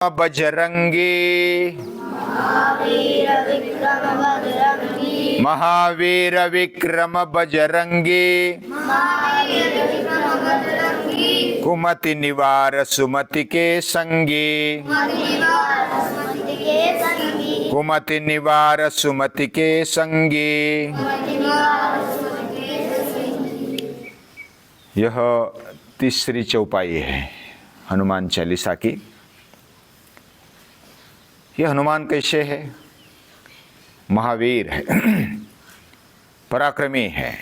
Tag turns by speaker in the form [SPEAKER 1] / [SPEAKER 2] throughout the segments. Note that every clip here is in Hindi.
[SPEAKER 1] बजरंगी महावीर विक्रम बजरंगी कुमति निवार सुमति के संगी कुमति निवार सुमति के संगी। यह तीसरी चौपाई है हनुमान चालीसा की। यह हनुमान कैसे है? महावीर है, पराक्रमी है,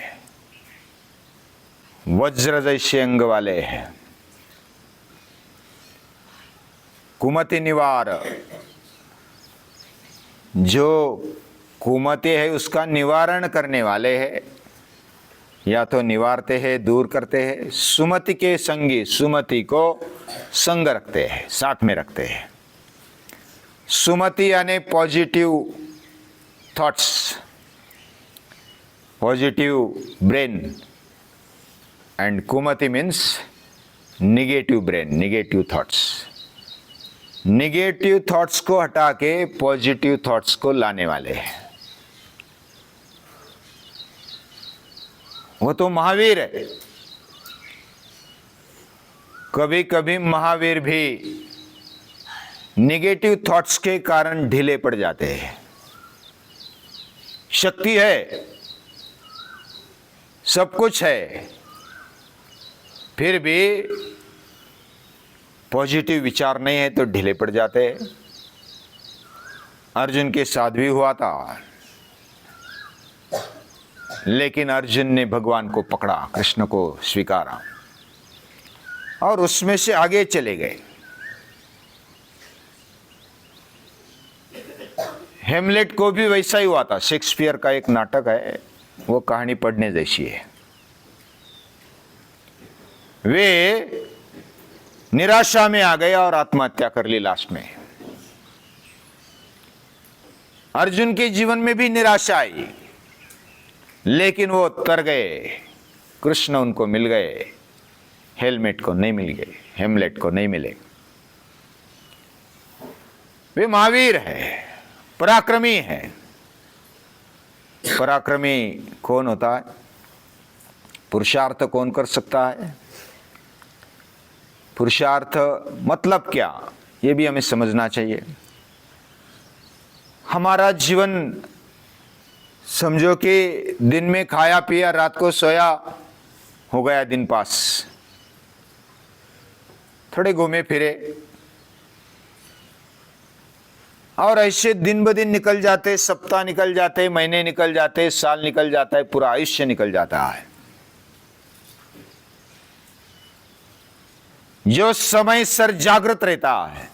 [SPEAKER 1] वज्र जैसे अंग वाले हैं, कुमति निवार, जो कुमति है उसका निवारण करने वाले हैं, या तो निवारते हैं, दूर करते हैं। सुमति के संगी, सुमति को संग रखते हैं, साथ में रखते हैं। सुमति यानी positive thoughts, positive brain, and कुमति means negative brain, negative thoughts. Negative thoughts को हटा के पॉजिटिव थॉट्स को लाने वाले हैं, वो तो महावीर है। कभी कभी महावीर भी निगेटिव थॉट्स के कारण ढीले पड़ जाते हैं। शक्ति है, सब कुछ है, फिर भी पॉजिटिव विचार नहीं है तो ढीले पड़ जाते हैं। अर्जुन के साथ भी हुआ था, लेकिन अर्जुन ने भगवान को पकड़ा, कृष्ण को स्वीकारा और उसमें से आगे चले गए। हेमलेट को भी वैसा ही हुआ था। शेक्सपियर का एक नाटक है, वो कहानी पढ़ने जैसी है। वे निराशा में आ गए और आत्महत्या कर ली लास्ट में। अर्जुन के जीवन में भी निराशा आई, लेकिन वो तर गए। कृष्ण उनको मिल गए, हेलमेट को नहीं मिल गए, हेमलेट को नहीं मिले। वे महावीर है, पराक्रमी है। पराक्रमी कौन होता है? पुरुषार्थ कौन कर सकता है? पुरुषार्थ मतलब क्या, ये भी हमें समझना चाहिए। हमारा जीवन समझो कि दिन में खाया पिया, रात को सोया, हो गया दिन पास। थोड़े घूमे फिरे और ऐसे दिन ब दिन निकल जाते, सप्ताह निकल जाते, महीने निकल जाते, साल निकल जाता है, पूरा आयुष्य निकल जाता है। जो समय सर जागृत रहता है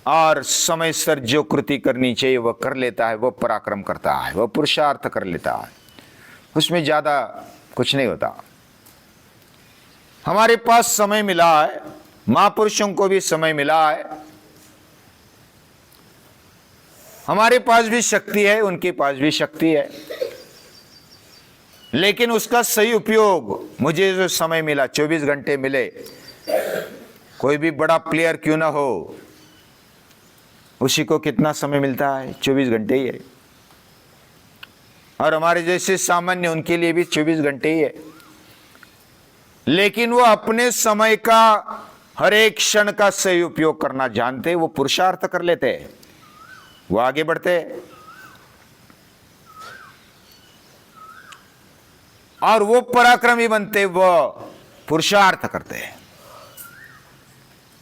[SPEAKER 1] और समय सर जो कृति करनी चाहिए वह कर लेता है, वह पराक्रम करता है, वह पुरुषार्थ कर लेता है। उसमें ज्यादा कुछ नहीं होता। हमारे पास समय मिला है, महापुरुषों को भी समय मिला है, हमारे पास भी शक्ति है, उनके पास भी शक्ति है, लेकिन उसका सही उपयोग, मुझे जो समय मिला 24 घंटे मिले, कोई भी बड़ा प्लेयर क्यों ना हो, उसी को कितना समय मिलता है? 24 घंटे ही है। और हमारे जैसे सामान्य, उनके लिए भी 24 घंटे ही है। लेकिन वो अपने समय का हर एक क्षण का सही उपयोग करना जानते, वो पुरुषार्थ कर लेते हैं, वो आगे बढ़ते और वो पराक्रमी बनते, वो पुरुषार्थ करते हैं।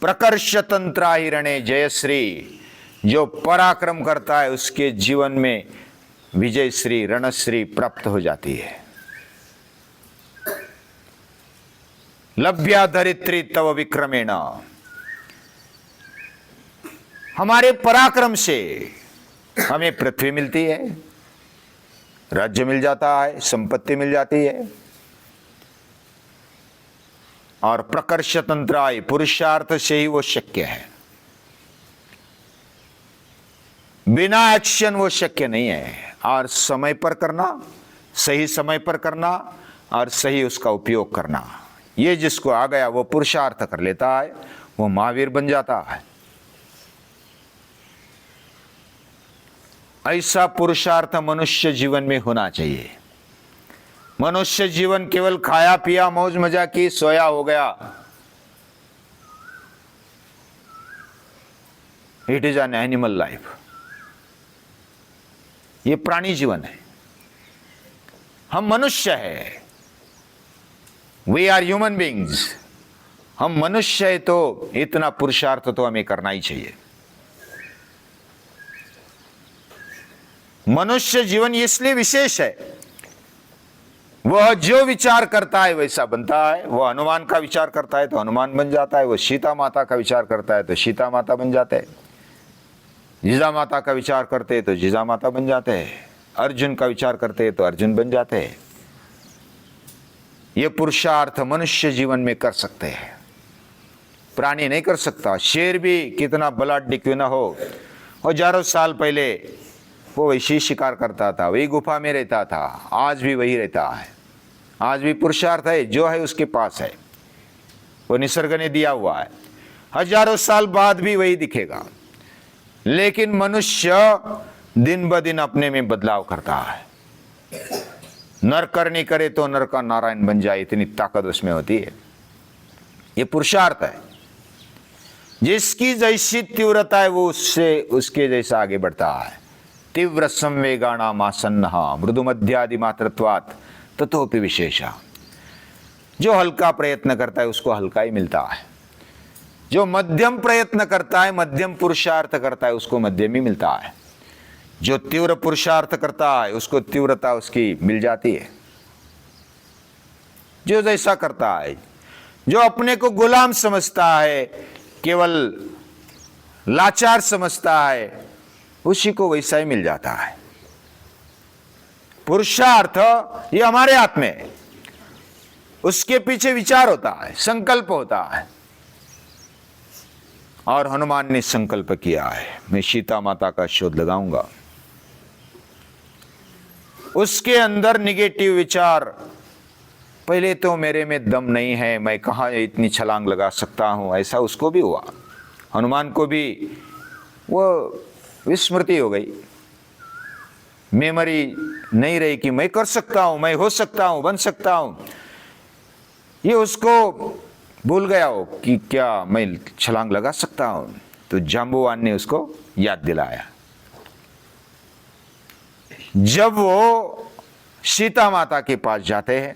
[SPEAKER 1] प्रकर्ष तंत्रा हिरणे जयश्री, जो पराक्रम करता है उसके जीवन में विजयश्री, रणश्री प्राप्त हो जाती है। लभ्या धरित्री तव विक्रमेण, हमारे पराक्रम से हमें पृथ्वी मिलती है, राज्य मिल जाता है, संपत्ति मिल जाती है। और प्रकर्ष तंत्राय, पुरुषार्थ से ही वो शक्य है, बिना एक्शन वो शक्य नहीं है। और समय पर करना, सही समय पर करना और सही उसका उपयोग करना, ये जिसको आ गया वो पुरुषार्थ कर लेता है, वो महावीर बन जाता है। ऐसा पुरुषार्थ मनुष्य जीवन में होना चाहिए। मनुष्य जीवन केवल खाया पिया मौज मजा की सोया हो गया, it is an animal life. ये प्राणी जीवन है। हम मनुष्य है, वी आर ह्यूमन बींग्स। हम मनुष्य है तो इतना पुरुषार्थ तो हमें करना ही चाहिए। मनुष्य जीवन इसलिए विशेष है, वह जो विचार करता है वैसा बनता है। वह हनुमान का विचार करता है तो हनुमान बन जाता है, वह सीता माता का विचार करता है तो सीता माता बन जाते हैं, जीजा माता का विचार करते हैं तो जीजा माता बन जाते हैं, अर्जुन का विचार करते हैं तो अर्जुन बन जाते हैं। ये पुरुषार्थ मनुष्य जीवन में कर सकते हैं, प्राणी नहीं कर सकता। शेर भी कितना बलाढ्य क्यों ना हो, हजारों साल पहले वो वैसे ही शिकार करता था, वही गुफा में रहता था, आज भी वही रहता है। आज भी पुरुषार्थ है, जो है उसके पास है, वो निसर्ग ने दिया हुआ है, हजारों साल बाद भी वही दिखेगा। लेकिन मनुष्य दिन ब दिन अपने में बदलाव करता है। नर करनी करे तो नर का नारायण बन जाए, इतनी ताकत उसमें होती है। ये पुरुषार्थ है। जिसकी जैसी तीव्रता है वो उससे उसके जैसा आगे बढ़ता है। तीव्र संवेगाणाम आसन्नः मृदु मध्यादि मात्रत्वात् ततोपि विशेषा। जो हल्का प्रयत्न करता है उसको हल्का ही मिलता है, जो मध्यम प्रयत्न करता है, मध्यम पुरुषार्थ करता है, उसको मध्यम ही मिलता है। जो तीव्र पुरुषार्थ करता है उसको तीव्रता उसकी मिल जाती है। जो जैसा करता है, जो अपने को गुलाम समझता है, केवल लाचार समझता है, उसी को वैसा ही मिल जाता है। पुरुषार्थ ये हमारे हाथ में है, उसके पीछे विचार होता है, संकल्प होता है। और हनुमान ने संकल्प किया है, मैं सीता माता का शोध लगाऊंगा। उसके अंदर निगेटिव विचार, पहले तो मेरे में दम नहीं है, मैं कहाँ इतनी छलांग लगा सकता हूं, ऐसा उसको भी हुआ। हनुमान को भी वो विस्मृति हो गई, मेमोरी नहीं रही कि मैं कर सकता हूं, मैं हो सकता हूं, बन सकता हूं। ये उसको भूल गया हो कि क्या मैं छलांग लगा सकता हूं। तो जांबुवान ने उसको याद दिलाया। जब वो सीता माता के पास जाते हैं,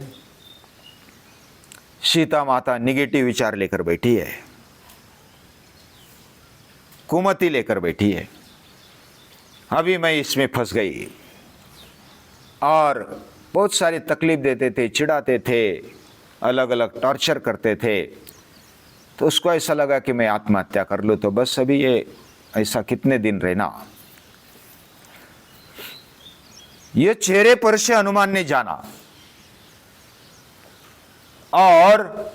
[SPEAKER 1] सीता माता निगेटिव विचार लेकर बैठी है, कुमति लेकर बैठी है, अभी मैं इसमें फंस गई। और बहुत सारी तकलीफ देते थे, चिढ़ाते थे, अलग अलग टॉर्चर करते थे। तो उसको ऐसा लगा कि मैं आत्महत्या कर लूँ तो बस अभी ये ऐसा कितने दिन रहना। ये चेहरे पर से हनुमान ने जाना और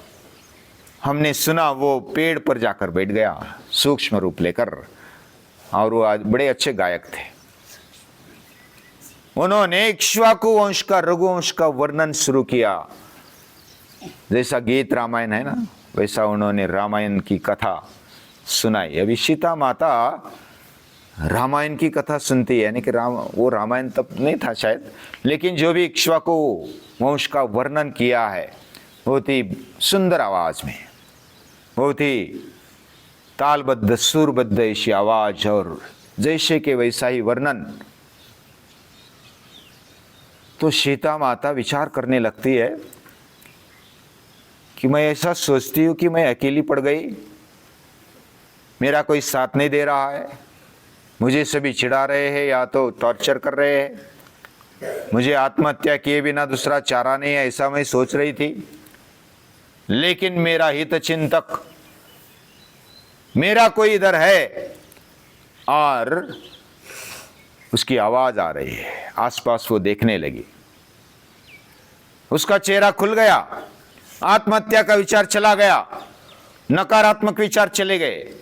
[SPEAKER 1] हमने सुना वो पेड़ पर जाकर बैठ गया सूक्ष्म रूप लेकर। और वो आज बड़े अच्छे गायक थे। उन्होंने इक्ष्वाकु वंश का, रघुवंश का वर्णन शुरू किया। जैसा गीत रामायण है ना, वैसा उन्होंने रामायण की कथा सुनाई। अभी सीता माता रामायण की कथा सुनती है, यानी कि वो रामायण तब नहीं था शायद, लेकिन जो भी इक्ष्वाकु वंश का वर्णन किया है बहुत ही सुंदर आवाज में, बहुत ही तालबद्ध सुरबद्ध ऐसी आवाज, और जैसे के वैसा ही वर्णन। तो सीता माता विचार करने लगती है कि मैं ऐसा सोचती हूँ कि मैं अकेली पड़ गई, मेरा कोई साथ नहीं दे रहा है, मुझे सभी चिढ़ा रहे हैं या तो टॉर्चर कर रहे हैं, मुझे आत्महत्या किए बिना दूसरा चारा नहीं है, ऐसा मैं सोच रही थी। लेकिन मेरा हित चिंतक, मेरा कोई इधर है। और उसकी आवाज आ रही है, आसपास वो देखने लगी, उसका चेहरा खुल गया, आत्महत्या का विचार चला गया, नकारात्मक विचार चले गए,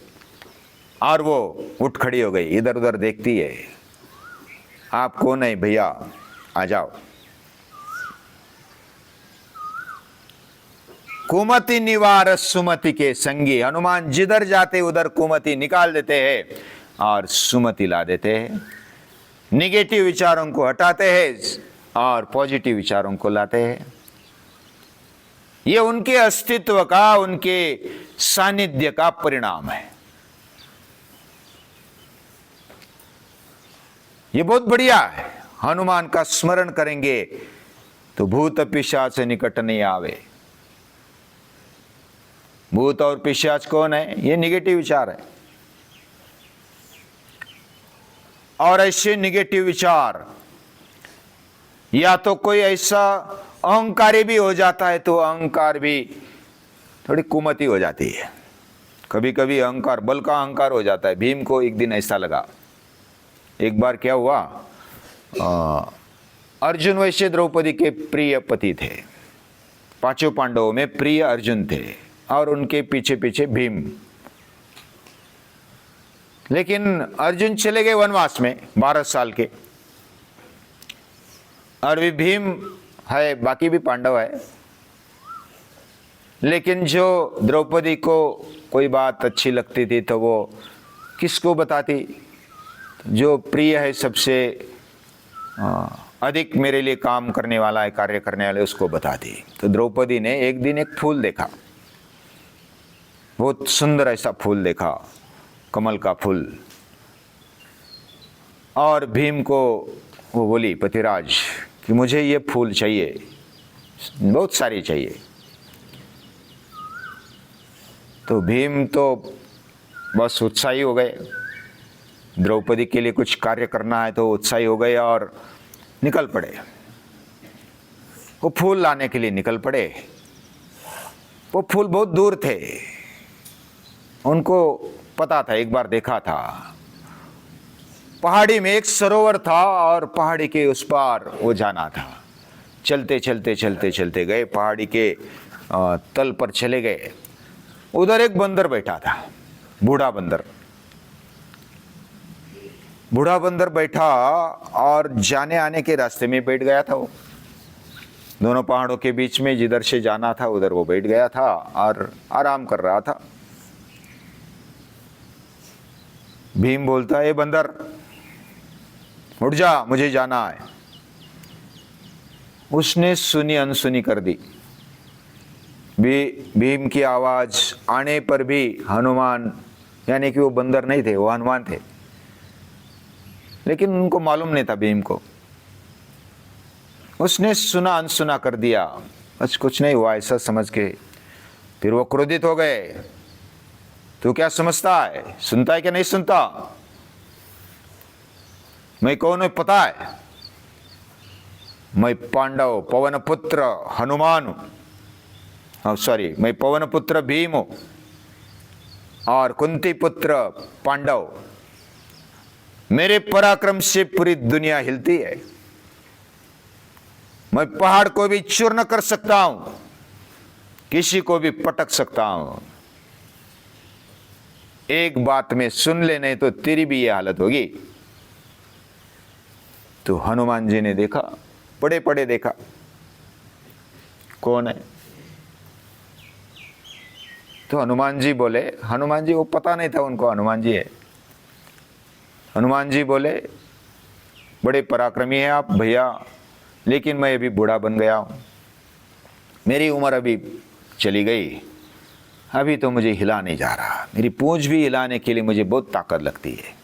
[SPEAKER 1] और वो उठ खड़ी हो गई, इधर उधर देखती है। आप कौन है भैया, आ जाओ। कुमति निवार सुमति के संगी। हनुमान जिधर जाते उधर कुमति निकाल देते हैं और सुमति ला देते हैं। निगेटिव विचारों को हटाते हैं और पॉजिटिव विचारों को लाते हैं। ये उनके अस्तित्व का, उनके सानिध्य का परिणाम है। ये बहुत बढ़िया है। हनुमान का स्मरण करेंगे तो भूत पिशाच निकट नहीं आवे। भूत और पिशाच कौन है? ये निगेटिव विचार है। और ऐसे निगेटिव विचार, या तो कोई ऐसा अहंकारी भी हो जाता है तो अहंकार भी थोड़ी कुमति हो जाती है। कभी कभी अहंकार, बल का अहंकार हो जाता है। भीम को एक दिन ऐसा लगा। एक बार क्या हुआ, अर्जुन वैसे द्रौपदी के प्रिय पति थे। पांचों पांडवों में प्रिय अर्जुन थे और उनके पीछे पीछे भीम। लेकिन अर्जुन चले गए वनवास में 12 साल के, और भी भीम है, बाकी भी पांडव है। लेकिन जो द्रौपदी को कोई बात अच्छी लगती थी तो वो किसको बताती? जो प्रिय है, सबसे अधिक मेरे लिए काम करने वाला है, कार्य करने वाले, उसको बताती। तो द्रौपदी ने एक दिन एक फूल देखा, बहुत सुंदर ऐसा फूल देखा, कमल का फूल। और भीम को वो बोली, पतिराज, कि मुझे ये फूल चाहिए, बहुत सारी चाहिए। तो भीम तो बस उत्साही हो गए। द्रौपदी के लिए कुछ कार्य करना है तो उत्साही हो गए और निकल पड़े। वो फूल लाने के लिए निकल पड़े। वो फूल बहुत दूर थे, उनको पता था, एक बार देखा था। पहाड़ी में एक सरोवर था और पहाड़ी के उस पार वो जाना था। चलते चलते चलते चलते गए, पहाड़ी के तल पर चले गए। उधर एक बंदर बैठा था, बूढ़ा बंदर। बूढ़ा बंदर बैठा और जाने आने के रास्ते में बैठ गया था। वो दोनों पहाड़ों के बीच में जिधर से जाना था उधर वो बैठ गया था और आराम कर रहा था। भीम बोलता है, बंदर उठ जा, मुझे जाना है। उसने सुनी अनसुनी कर दी। भीम की आवाज आने पर भी हनुमान, यानी कि वो बंदर नहीं थे, वो हनुमान थे, लेकिन उनको मालूम नहीं था भीम को। उसने सुना अनसुना कर दिया, बस कुछ नहीं हुआ ऐसा समझ के। फिर वो क्रोधित हो गए। तू क्या समझता है, सुनता है कि नहीं सुनता? मैं कौन हूं पता है? मैं पांडव पवन पुत्र हनुमान हूं। सॉरी, मैं पवन पुत्र भीम हूं और कुंती पुत्र पांडव। मेरे पराक्रम से पूरी दुनिया हिलती है। मैं पहाड़ को भी चूर्ण कर सकता हूं, किसी को भी पटक सकता हूं। एक बात में सुन ले, नहीं तो तेरी भी ये हालत होगी। तो हनुमान जी ने देखा, पड़े पड़े देखा कौन है। तो हनुमान जी बोले, हनुमान जी, वो पता नहीं था उनको हनुमान जी है। हनुमान जी बोले, बड़े पराक्रमी हैं आप भैया, लेकिन मैं अभी बूढ़ा बन गया हूं, मेरी उम्र अभी चली गई, अभी तो मुझे हिला नहीं जा रहा। मेरी पूंछ भी हिलाने के लिए मुझे बहुत ताकत लगती है।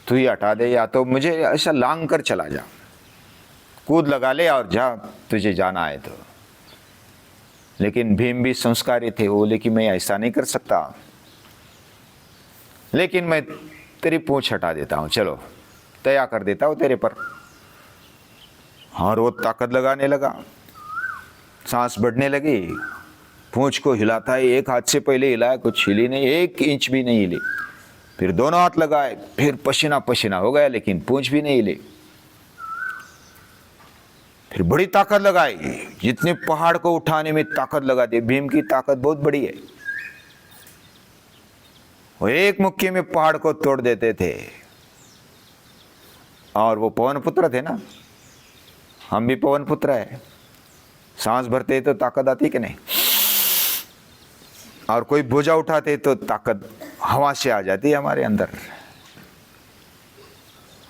[SPEAKER 1] तू ही हटा दे, या तो मुझे ऐसा लांग कर चला जा, कूद लगा ले और जा, तुझे जाना है तो। लेकिन भीम भी संस्कारी थे, वो बोले कि मैं ऐसा नहीं कर सकता, लेकिन मैं तेरी पूंछ हटा देता हूं, चलो तय कर देता हूं तेरे पर। और वो ताकत लगाने लगा, सांस बढ़ने लगी, पूंछ को हिलाता है। एक हाथ से पहले हिलाया, कुछ हिली नहीं, 1 इंच भी नहीं हिली। फिर दोनों हाथ लगाए, फिर पसीना पसीना हो गया, लेकिन पूंछ भी नहीं हिली। फिर बड़ी ताकत लगाई, जितने पहाड़ को उठाने में ताकत लगा दी। भीम की ताकत बहुत बड़ी है, वो एक मुक्के में पहाड़ को तोड़ देते थे। और वो पवन पुत्र थे ना, हम भी पवन पुत्र है। सांस भरते तो ताकत आती कि नहीं, और कोई बोझा उठाते तो ताकत हवा से आ जाती है हमारे अंदर।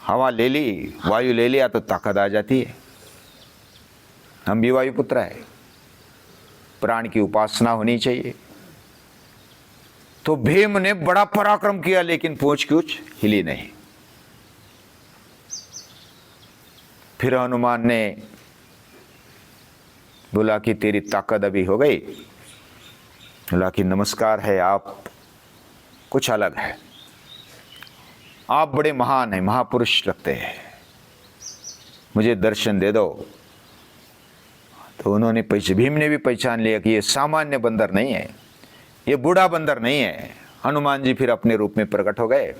[SPEAKER 1] हवा ले ली, वायु ले लिया तो ताकत आ जाती है। हम भी वायुपुत्र है, प्राण की उपासना होनी चाहिए। तो भीम ने बड़ा पराक्रम किया लेकिन पूंछ कुछ हिली नहीं। फिर हनुमान ने बोला कि तेरी ताकत अभी हो गई। बोला कि नमस्कार है, आप कुछ अलग है, आप बड़े महान हैं, महापुरुष लगते हैं, मुझे दर्शन दे दो। तो उन्होंने भीम ने भी पहचान लिया कि ये सामान्य बंदर नहीं है, ये बूढ़ा बंदर नहीं है। हनुमान जी फिर अपने रूप में प्रकट हो गए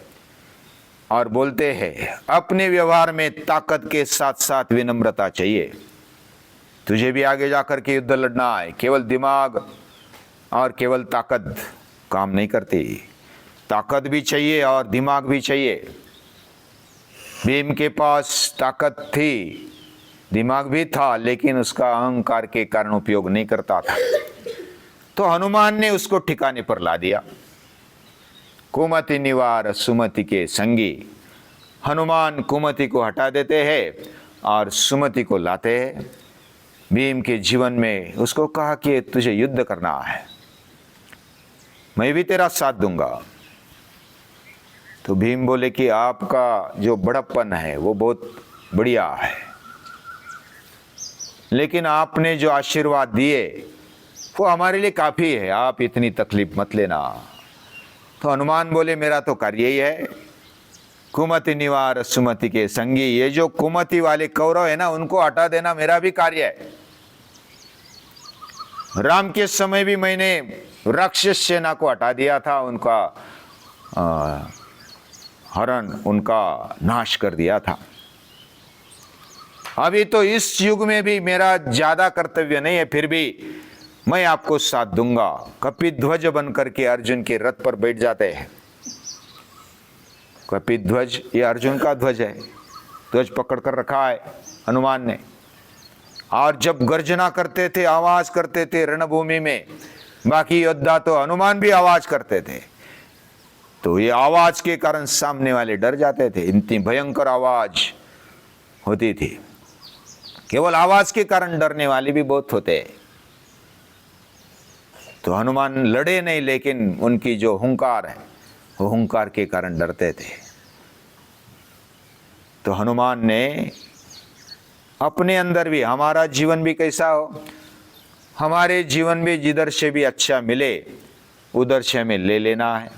[SPEAKER 1] और बोलते हैं, अपने व्यवहार में ताकत के साथ साथ विनम्रता चाहिए। तुझे भी आगे जाकर के युद्ध लड़ना है, केवल दिमाग और केवल ताकत काम नहीं करती, ताकत भी चाहिए और दिमाग भी चाहिए। भीम के पास ताकत थी, दिमाग भी था, लेकिन उसका अहंकार के कारण उपयोग नहीं करता था। तो हनुमान ने उसको ठिकाने पर ला दिया। कुमति निवार सुमति के संगी, हनुमान कुमति को हटा देते हैं और सुमति को लाते हैं। भीम के जीवन में उसको कहा कि तुझे युद्ध करना है, मैं भी तेरा साथ दूंगा। तो भीम बोले कि आपका जो बड़प्पन है वो बहुत बढ़िया है, लेकिन आपने जो आशीर्वाद दिए वो हमारे लिए काफ़ी है, आप इतनी तकलीफ मत लेना। तो हनुमान बोले मेरा तो कार्य ही है, कुमति निवार सुमति के संगी, ये जो कुमति वाले कौरव है ना, उनको हटा देना मेरा भी कार्य है। राम के समय भी मैंने राक्षस सेना को हटा दिया था, उनका हरण, उनका नाश कर दिया था। अभी तो इस युग में भी मेरा ज्यादा कर्तव्य नहीं है, फिर भी मैं आपको साथ दूंगा। कपिध्वज बनकर के अर्जुन के रथ पर बैठ जाते हैं। कपिध्वज ये अर्जुन का ध्वज है, ध्वज पकड़ कर रखा है हनुमान ने। और जब गर्जना करते थे, आवाज करते थे रणभूमि में, बाकी योद्धा तो हनुमान भी आवाज करते थे, तो ये आवाज के कारण सामने वाले डर जाते थे। इतनी भयंकर आवाज होती थी, केवल आवाज के कारण डरने वाले भी बहुत होते। तो हनुमान लड़े नहीं, लेकिन उनकी जो हुंकार है वो हुंकार के कारण डरते थे। तो हनुमान ने अपने अंदर भी, हमारा जीवन भी कैसा हो, हमारे जीवन में जिधर से भी अच्छा मिले उधर से हमें ले लेना है।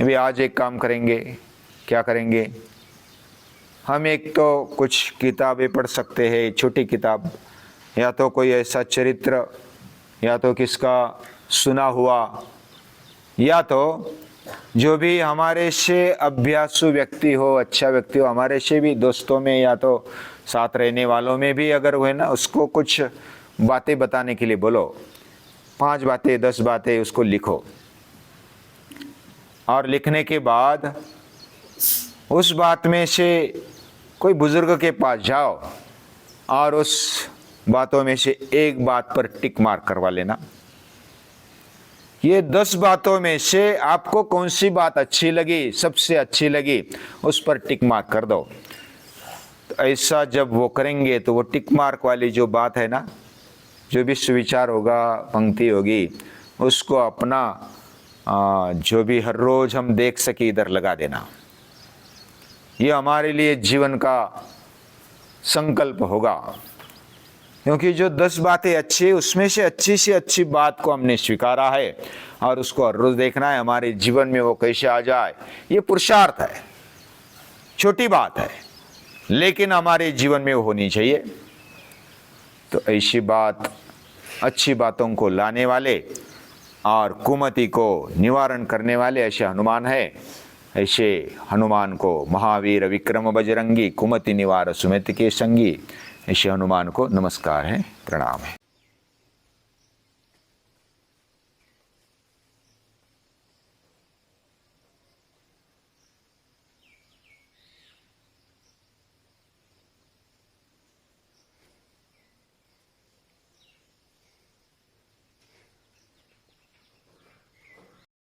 [SPEAKER 1] अभी आज एक काम करेंगे, क्या करेंगे, हम एक तो कुछ किताबें पढ़ सकते हैं, छोटी किताब, या तो कोई ऐसा चरित्र, या तो किसका सुना हुआ, या तो जो भी हमारे से अभ्यासु व्यक्ति हो, अच्छा व्यक्ति हो, हमारे से भी दोस्तों में या तो साथ रहने वालों में भी अगर हुए ना, उसको कुछ बातें बताने के लिए बोलो, 5 बातें 10 बातें उसको लिखो। और लिखने के बाद उस बात में से कोई बुजुर्ग के पास जाओ और उस बातों में से एक बात पर टिक मार्क करवा लेना। ये 10 बातों में से आपको कौन सी बात अच्छी लगी, सबसे अच्छी लगी, उस पर टिक मार्क कर दो। तो ऐसा जब वो करेंगे तो वो टिक मार्क वाली जो बात है ना, जो भी सुविचार होगा, पंक्ति होगी, उसको अपना जो भी हर रोज हम देख सके इधर लगा देना। ये हमारे लिए जीवन का संकल्प होगा, क्योंकि जो 10 बातें अच्छी है उसमें से अच्छी बात को हमने स्वीकारा है और उसको हर रोज देखना है, हमारे जीवन में वो कैसे आ जाए। ये पुरुषार्थ है, छोटी बात है, लेकिन हमारे जीवन में वो होनी चाहिए। तो ऐसी बात, अच्छी बातों को लाने वाले और कुमति को निवारण करने वाले ऐसे हनुमान है। ऐसे हनुमान को महावीर विक्रम बजरंगी, कुमति निवार सुमति के संगी, ऐसे हनुमान को नमस्कार है, प्रणाम है।